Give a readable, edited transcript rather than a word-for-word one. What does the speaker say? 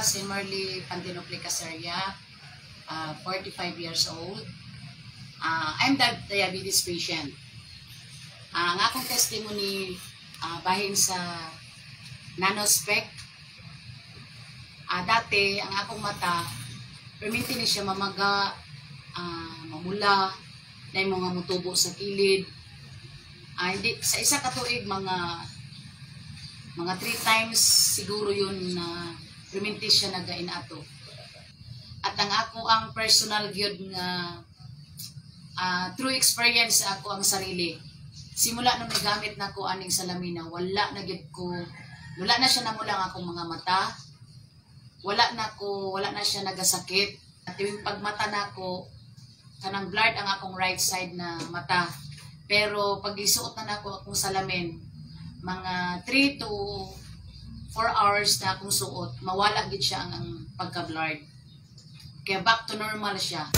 si Marley Pantinopli Casaria, 45 years old. I'm the diabetes patient. Ang akong testimony bahin sa nanospec. Dati, ang akong mata, perminti ni siya mamaga, mamula, na yung mga mutubo sa kilid. Hindi, sa isa katuig, mga 3 times siguro yun na perminti siya nagain ato. At ang personal gyud nga true experience ako ang sarili. Simula nung nagamit na ko aning salamina, wala na siya namulang akong mga mata. Wala na siya nagasakit. At yung pagmata na ko, kanang blurred ang akong right side na mata. Pero pag isuot na ako akong salamin, mga 3 to 4 hours na akong suot, mawala gid siya ang pagka-blurred. Kaya back to normal siya.